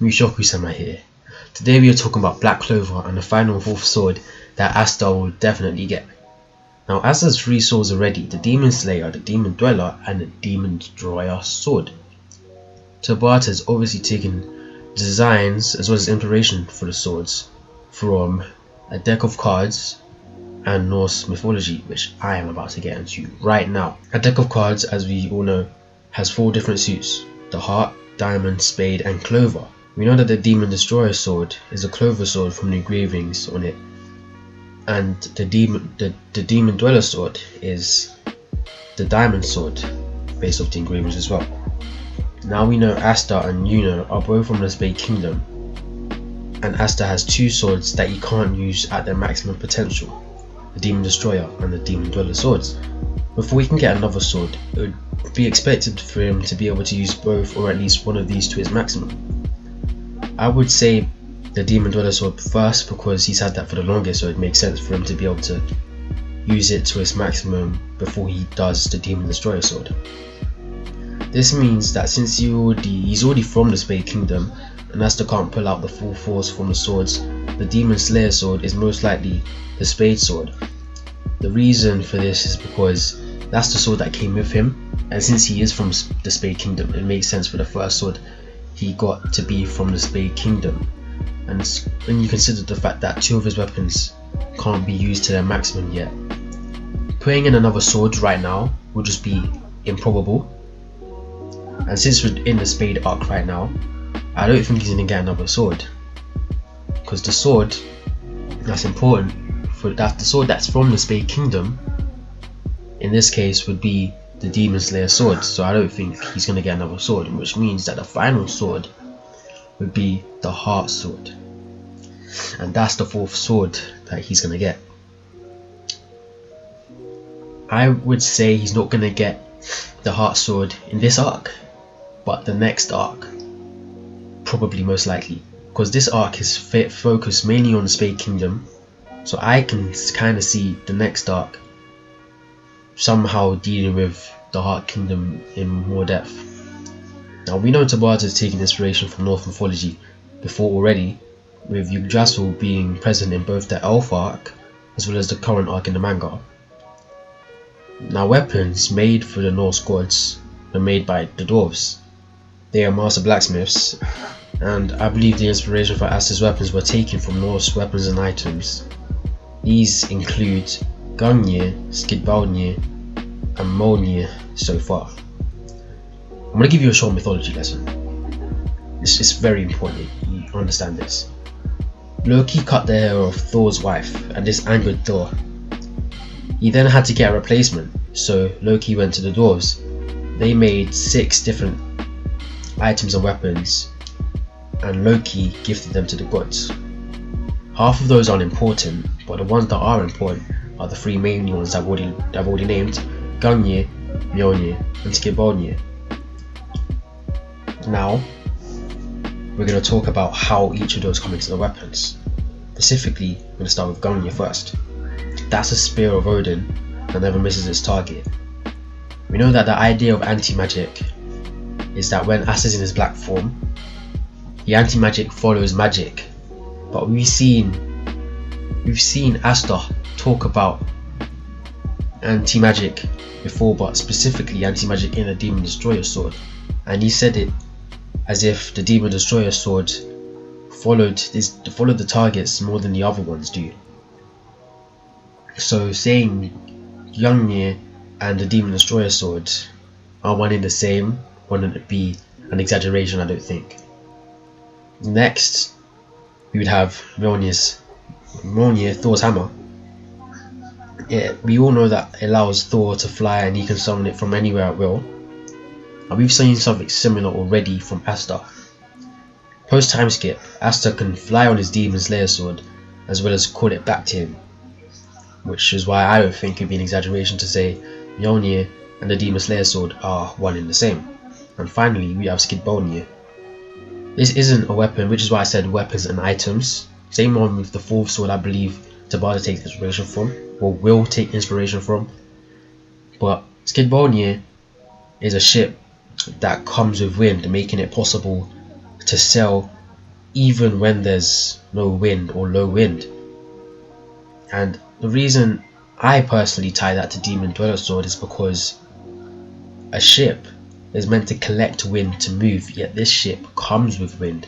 Mushoku-sama here. Today we are talking about Black Clover and the final fourth sword that Asta will definitely get. Now Asta has 3 swords already: the Demon Slayer, the Demon Dweller and the Demon Destroyer sword. Tabata has obviously taken designs as well as inspiration for the swords from a deck of cards and Norse mythology, which I am about to get into right now. A deck of cards, as we all know, has 4 different suits: the heart, diamond, spade and clover. We know that the Demon Destroyer sword is a clover sword from the engravings on it, and the Demon Dweller sword is the diamond sword based off the engravings as well. Now we know Asta and Yuna are both from the Spade Kingdom, and Asta has 2 swords that he can't use at their maximum potential: the Demon Destroyer and the Demon Dweller swords. Before he can get another sword, it would be expected for him to be able to use both or at least one of these to his maximum. I would say the Demon Dweller sword first because he's had that for the longest, so it makes sense for him to be able to use it to its maximum before he does the Demon Destroyer sword. This means that since he's already from the Spade Kingdom and Asta can't pull out the full force from the swords, the Demon Slayer sword is most likely the Spade sword. The reason for this is because that's the sword that came with him, and since he is from the Spade Kingdom, it makes sense for the first sword he got to be from the Spade Kingdom. And when you consider the fact that 2 of his weapons can't be used to their maximum yet, putting in another sword right now would just be improbable. And since we're in the Spade arc right now, I don't think he's gonna get another sword, because the sword that's important the sword that's from the Spade Kingdom in this case would be the Demon Slayer sword. So I don't think he's gonna get another sword, which means that the final sword would be the Heart sword, and that's the 4th sword that he's gonna get. I would say he's not gonna get the Heart sword in this arc, but the next arc probably, most likely, because this arc is focused mainly on the Spade Kingdom. So I can kind of see the next arc somehow dealing with the Heart Kingdom in more depth. Now we know Tabata has taken inspiration from Norse mythology before already, with Yggdrasil being present in both the Elf arc as well as the current arc in the manga. Now weapons made for the Norse gods were made by the dwarves. They are master blacksmiths, and I believe the inspiration for Asta's weapons were taken from Norse weapons and items. These include Gungnir, Skidbladnir and Mjolnir so far. I'm going to give you a short mythology lesson. It's very important you understand this. Loki cut the hair of Thor's wife, and this angered Thor. He then had to get a replacement, so Loki went to the dwarves. They made 6 different items and weapons, and Loki gifted them to the gods. Half of those aren't important, but the ones that are important are the 3 main ones I've already named: Gungnir, Mjolnir and Skidbladnir. Now we're going to talk about how each of those come into the weapons. Specifically, I'm going to start with Gungnir first. That's a spear of Odin that never misses its target. We know that the idea of anti-magic is that when Asta's in his black form, the anti-magic follows magic. But we've seen Asta talk about anti-magic before, but specifically anti-magic in a Demon Destroyer sword, and he said it as if the Demon Destroyer sword followed the targets more than the other ones do. So saying Gungnir and the Demon Destroyer sword are one in the same wouldn't be an exaggeration, I don't think. Next, we would have Mjolnir, Thor's hammer. We all know that it allows Thor to fly and he can summon it from anywhere at will. And we've seen something similar already from Asta. Post time skip, Asta can fly on his Demon Slayer sword as well as call it back to him, which is why I don't think it'd be an exaggeration to say Mjolnir and the Demon Slayer sword are one in the same. And finally, we have Skidbladnir. This isn't a weapon, which is why I said weapons and items. Same one with the 4th sword I believe Tabata takes inspiration from, or will take inspiration from. But Skidbladnir is a ship that comes with wind, making it possible to sail even when there's no wind or low wind. And the reason I personally tie that to Demon Dweller Sword is because a ship is meant to collect wind to move, yet this ship comes with wind,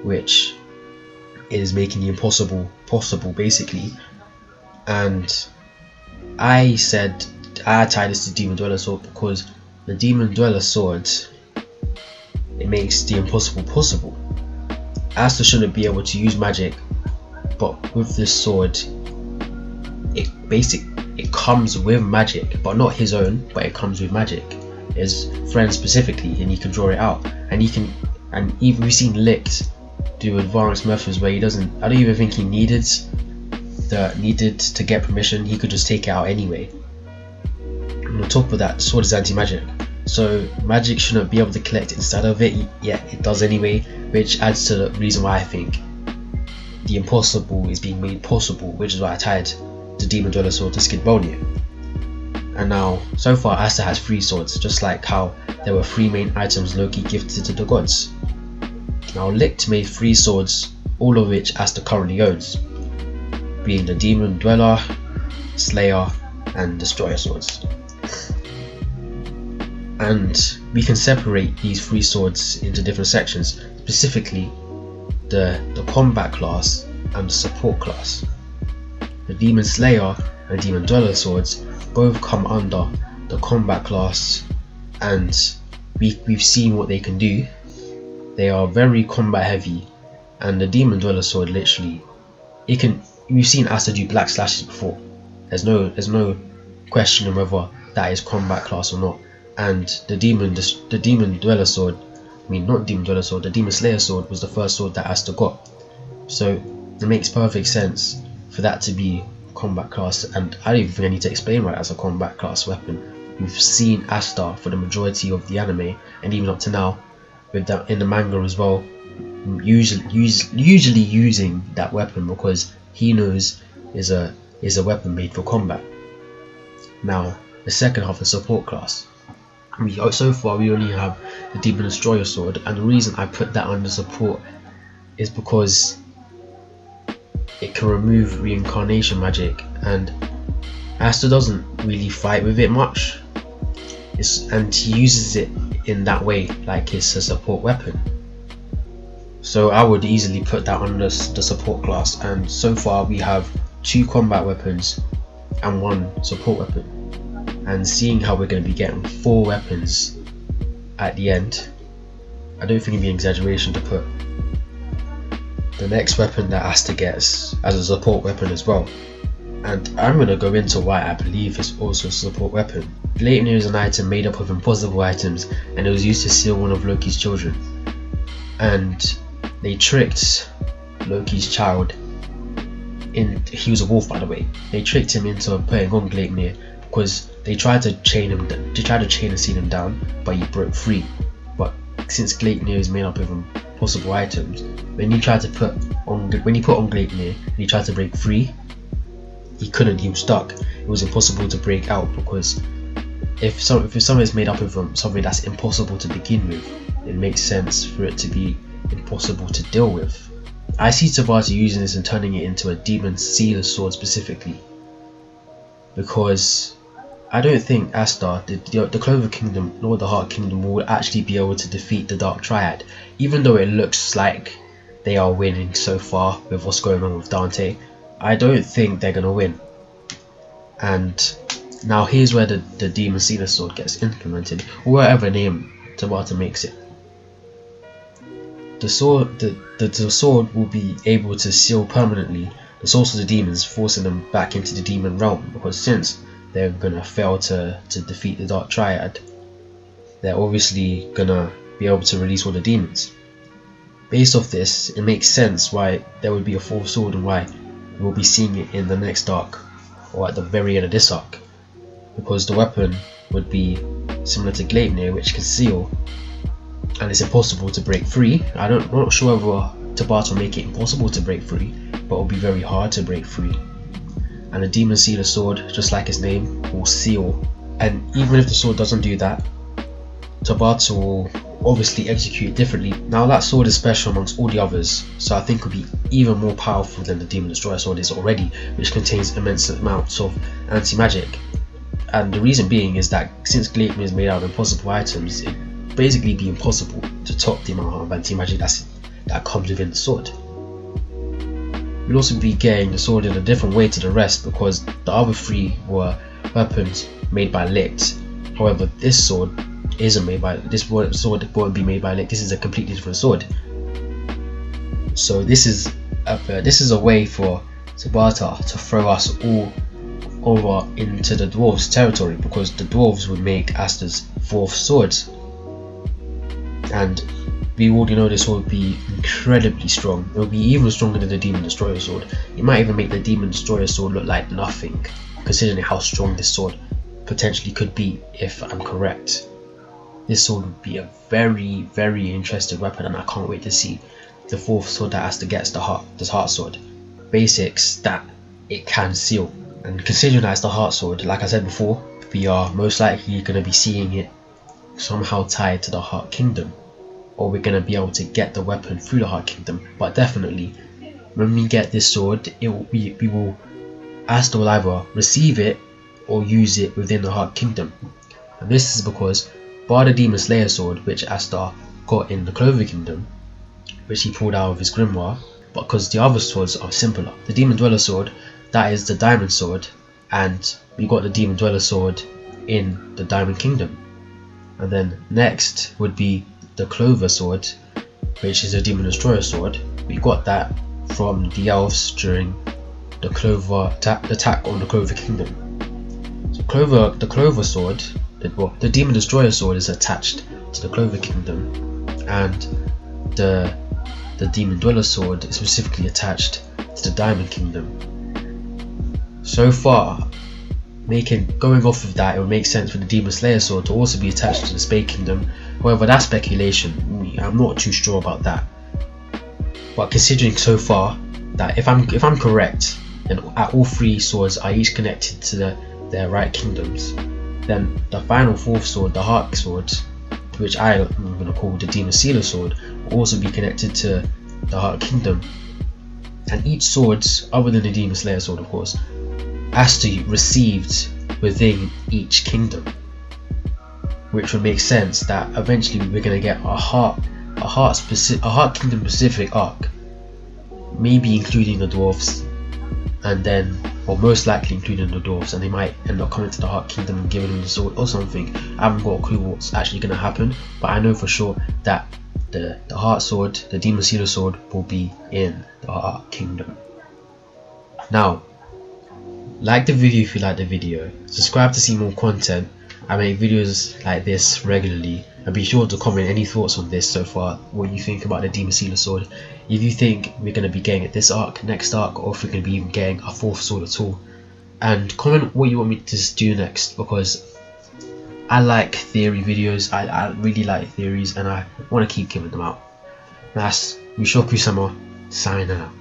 which is making the impossible possible basically. And I said I tie this to Demon Dweller Sword because the Demon Dweller Sword, it makes the impossible possible. Asta shouldn't be able to use magic, but with this sword it comes with magic, but not his own, but it comes with magic, his friend specifically, and he can draw it out. And even we've seen Licht do advanced methods where I don't even think he needed to get permission. He could just take it out anyway. And on top of that, the sword is anti-magic, so magic shouldn't be able to collect inside of it, yet it does anyway, which adds to the reason why I think the impossible is being made possible, which is why I tied the Demon Dweller Sword to Skidbolnir. And now, so far, Asta has 3 swords, just like how there were 3 main items Loki gifted to the gods. Now Licht made 3 swords, all of which Asta currently owns, being the Demon Dweller, Slayer, and Destroyer swords. And we can separate these 3 swords into different sections, specifically the combat class and the support class. The Demon Slayer and Demon Dweller swords both come under the combat class, and we've seen what they can do. They are very combat heavy, and the Demon Dweller sword literally, we've seen Asta do black slashes before. There's no question on whether that is combat class or not. And the Demon Dweller sword, not Demon Dweller sword, the Demon Slayer sword was the first sword that Asta got. So it makes perfect sense for that to be combat class, and I don't even think I need to explain why that's a combat class weapon. We've seen Asta for the majority of the anime, and even up to now, with that in the manga as well, usually using that weapon because he knows is a weapon made for combat. Now the second half, the support class. So far we only have the Demon Destroyer sword, and the reason I put that under support is because it can remove reincarnation magic, and Asta doesn't really fight with it much, and he uses it in that way, like it's a support weapon. So I would easily put that under the support class, and so far we have 2 combat weapons and 1 support weapon. And seeing how we're going to be getting 4 weapons at the end, I don't think it'd be an exaggeration to put the next weapon that Asta gets as a support weapon as well. And I'm going to go into why I believe it's also a support weapon. Gleipnir is an item made up of impossible items, and it was used to seal one of Loki's children. And they tricked Loki's child he was a wolf, by the way. They tricked him into putting on Gleipnir because they tried to chain and seal him down, but he broke free. But since Gleipnir is made up of impossible items, when he put on Gleipnir and he tried to break free, he couldn't. He was stuck. It was impossible to break out, because if something is made up of something that's impossible to begin with, it makes sense for it to be impossible to deal with. I see Tabata using this and turning it into a Demon Sealer sword specifically, because I don't think Asta, the Clover Kingdom nor the Heart Kingdom will actually be able to defeat the Dark Triad, even though it looks like they are winning so far with what's going on with Dante. I don't think they're going to win. And now here's where the Demon Sealer sword gets implemented, or whatever name Tabata makes it. The sword will be able to seal permanently the souls of the demons, forcing them back into the demon realm, because since they're gonna fail to defeat the Dark Triad, they're obviously gonna be able to release all the demons. Based off this, it makes sense why there would be a 4th sword and why we'll be seeing it in the next arc, or at the very end of this arc, because the weapon would be similar to Gleipnir, which can seal, and it's impossible to break free. I'm not sure whether Tabata will make it impossible to break free, but it'll be very hard to break free. And the Demon Sealer sword, just like its name, will seal. And even if the sword doesn't do that, Tabata will obviously execute it differently. Now that sword is special amongst all the others, so I think it will be even more powerful than the Demon Destroyer sword is already, which contains immense amounts of anti-magic. And the reason being is that since gleipnir is made out of impossible items, it'd basically be impossible to top the amount of anti-magic that comes within the sword. You'll also be getting the sword in a different way to the rest, because the other three were weapons made by Licht. However, this sword isn't made by sword won't be made by Licht. This is a completely different sword. So this is a way for Tabata to throw us all over into the dwarves' territory, because the dwarves would make Asta's fourth sword, and we already know this sword would be incredibly strong. It would be even stronger than the Demon Destroyer sword. It might even make the Demon Destroyer sword look like nothing, considering how strong this sword potentially could be if I'm correct. This sword would be a very interesting weapon, and I can't wait to see the fourth sword that Asta gets, the heart sword. Basics that it can seal, and considering that it's the heart sword, like I said before, we are most likely going to be seeing it somehow tied to the Heart Kingdom, or we're going to be able to get the weapon through the Heart Kingdom. But definitely, when we get this sword, Asta will either receive it or use it within the Heart Kingdom. And this is because, bar the Demon Slayer sword, which Asta got in the Clover Kingdom, which he pulled out of his grimoire, because the other swords are simpler. The Demon Dweller sword, that is the Diamond sword, and we got the Demon Dweller sword in the Diamond Kingdom. And then next would be the Clover sword, which is a Demon Destroyer sword. We got that from the elves during the Clover attack on the Clover Kingdom. So the Clover sword, the Demon Destroyer sword is attached to the Clover Kingdom, and the Demon Dweller sword is specifically attached to the Diamond Kingdom. So far, going off of that, it would make sense for the Demon Slayer sword to also be attached to the Spade Kingdom. However, that's speculation. I'm not too sure about that. But considering so far that if I'm correct, and all three swords are each connected to their right kingdoms, then the final fourth sword, the Heart sword, which I'm going to call the Demon Sealer sword, will also be connected to the Heart Kingdom. And each sword, other than the Demon Slayer sword of course, has to be received within each kingdom, which would make sense that eventually we're going to get a Heart Kingdom specific arc, maybe including the dwarves, and then, or most likely including the dwarves, and they might end up coming to the Heart Kingdom and giving them the sword or something. I haven't got a clue what's actually going to happen, but I know for sure that the Heart sword, the Demon Sealer sword, will be in the Heart Kingdom. Now, like the video if you like the video, subscribe to see more content. I make videos like this regularly, and be sure to comment any thoughts on this so far, what you think about the Demon Sealer sword, if you think we're going to be getting it this arc, next arc, or if we're going to be even getting a fourth sword at all. And comment what you want me to do next, because I like theory videos, I really like theories, and I want to keep giving them out. That's Mushoku-sama, signing out.